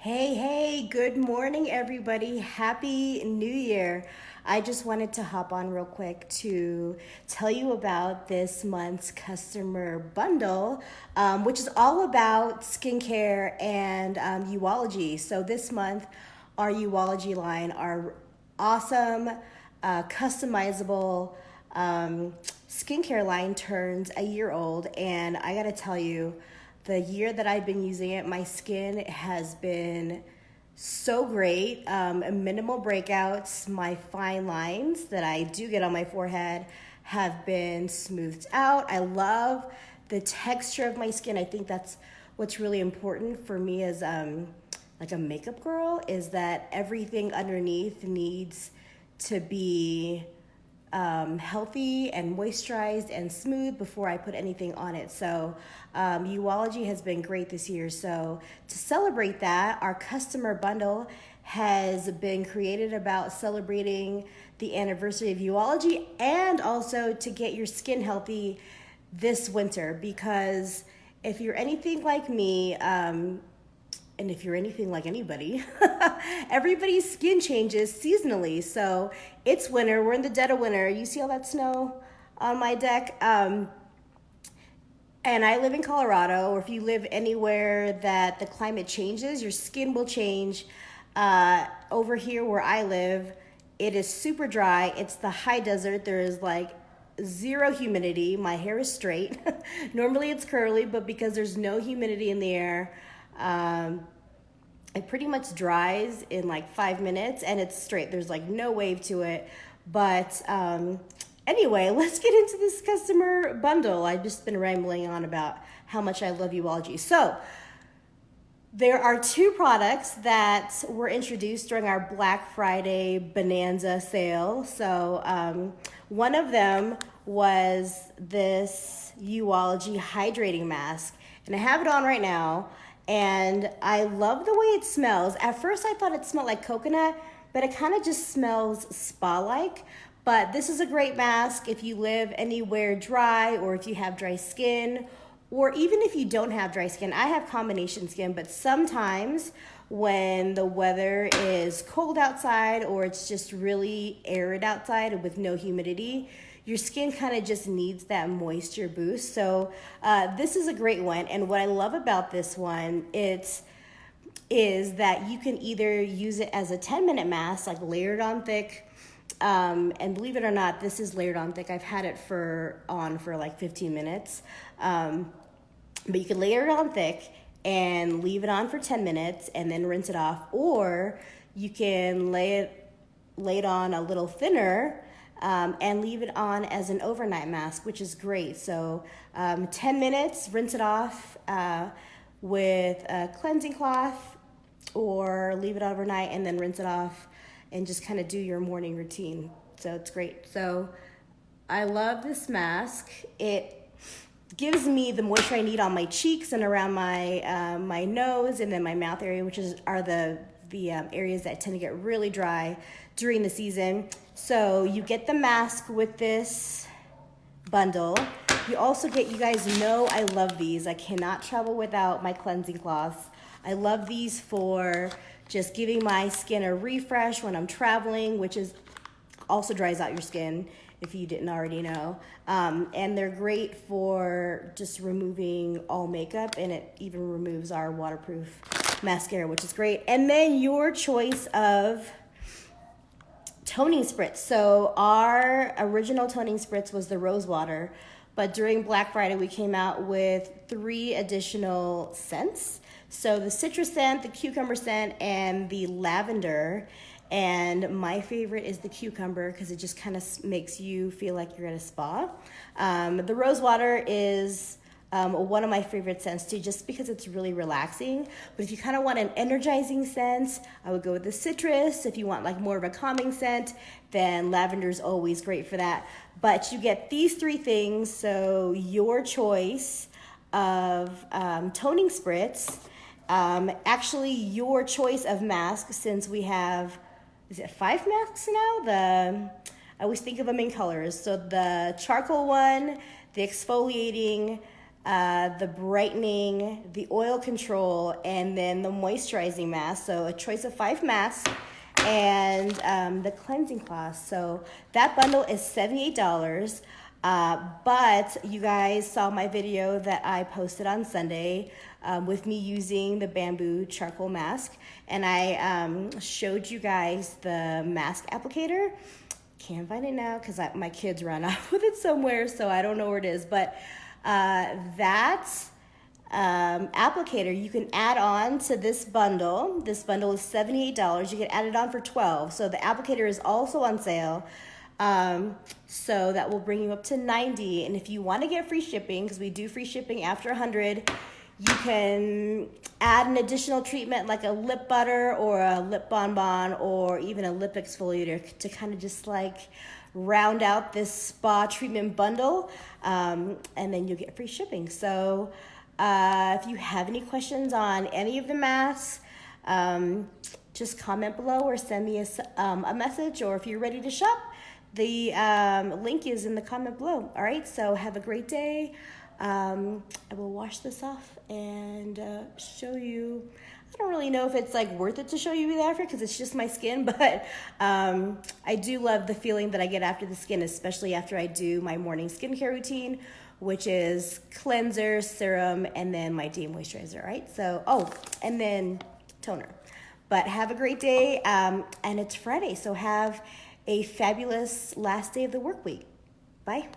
Hey, good morning, everybody. Happy New Year. I just wanted to hop on real quick to tell you about this month's customer bundle, which is all about skincare and Uology. So this month, our Uology line, our awesome, customizable skincare line turns a year old, and I gotta tell you, the year that I've been using it, my skin has been so great. Minimal breakouts. My fine lines that I do get on my forehead have been smoothed out. I love the texture of my skin. I think that's what's really important for me as like a makeup girl, is that everything underneath needs to be healthy and moisturized and smooth before I put anything on it. So Uology has been great this year. So to celebrate that, our customer bundle has been created about celebrating the anniversary of Uology and also to get your skin healthy this winter. Because if you're anything like me, and if you're anything like anybody, everybody's skin changes seasonally. So it's winter. We're in the dead of winter. You see all that snow on my deck? And I live in Colorado, or if you live anywhere that the climate changes, your skin will change. Over here where I live, it is super dry. It's the high desert. There is like zero humidity. My hair is straight. Normally it's curly, but because there's no humidity in the air, it pretty much dries in like 5 minutes and it's straight. There's like no wave to it. But anyway, let's get into this customer bundle. I've just been rambling on about how much I love Uology. So there are two products that were introduced during our Black Friday Bonanza sale. So one of them was this Uology hydrating mask, and I have it on right now. And I love the way it smells. At first I thought it smelled like coconut, but it kind of just smells spa-like. But this is a great mask if you live anywhere dry, or if you have dry skin, or even if you don't have dry skin. I have combination skin, but sometimes when the weather is cold outside or it's just really arid outside with no humidity, your skin kind of just needs that moisture boost. So this is a great one. And what I love about this one, is that you can either use it as a 10-minute mask, like layered on thick. And believe it or not, this is layered on thick. I've had it on for like 15 minutes. But you can layer it on thick and leave it on for 10 minutes and then rinse it off. Or you can lay it on a little thinner, and leave it on as an overnight mask, which is great. So 10 minutes, rinse it off with a cleansing cloth, or leave it overnight and then rinse it off and just kind of do your morning routine. So it's great. So I love this mask. It gives me the moisture I need on my cheeks and around my my nose and then my mouth area, which are the areas that tend to get really dry during the season. So you get the mask with this bundle. You also get, you guys know I love these. I cannot travel without my cleansing cloths. I love these for just giving my skin a refresh when I'm traveling, which is also dries out your skin if you didn't already know. And they're great for just removing all makeup, and it even removes our waterproof mascara, which is great. And then your choice of toning spritz. So our original toning spritz was the rose water, but during Black Friday we came out with 3 additional scents. So the citrus scent, the cucumber scent, and the lavender. And my favorite is the cucumber because it just kind of makes you feel like you're at a spa. The rose water is one of my favorite scents too, just because it's really relaxing. But if you kind of want an energizing scent, I would go with the citrus. If you want like more of a calming scent, then lavender is always great for that. But you get these 3 things, so your choice of toning spritz, actually your choice of mask, since we have, is it 5 masks now? I always think of them in colors. So the charcoal one, the exfoliating, the brightening, the oil control, and then the moisturizing mask. So a choice of 5 masks and the cleansing cloth. So that bundle is $78. But you guys saw my video that I posted on Sunday with me using the bamboo charcoal mask, and I showed you guys the mask applicator. Can't find it now because my kids ran off with it somewhere, so I don't know where it is. But that applicator you can add on to this bundle. This bundle is $78. You can add it on for $12. So the applicator is also on sale. So that will bring you up to $90. And if you want to get free shipping, because we do free shipping after $100, you can add an additional treatment like a lip butter or a lip bonbon or even a lip exfoliator to kind of just like round out this spa treatment bundle, and then you'll get free shipping. So if you have any questions on any of the masks, just comment below or send me a message, or if you're ready to shop, the link is in the comment below. All right, so have a great day. I will wash this off and show you. I don't really know if it's like worth it to show you after because it's just my skin, but I do love the feeling that I get after the skin, especially after I do my morning skincare routine, which is cleanser, serum, and then my day moisturizer, right? So, oh, and then toner. But have a great day, and it's Friday, so have a fabulous last day of the work week. Bye.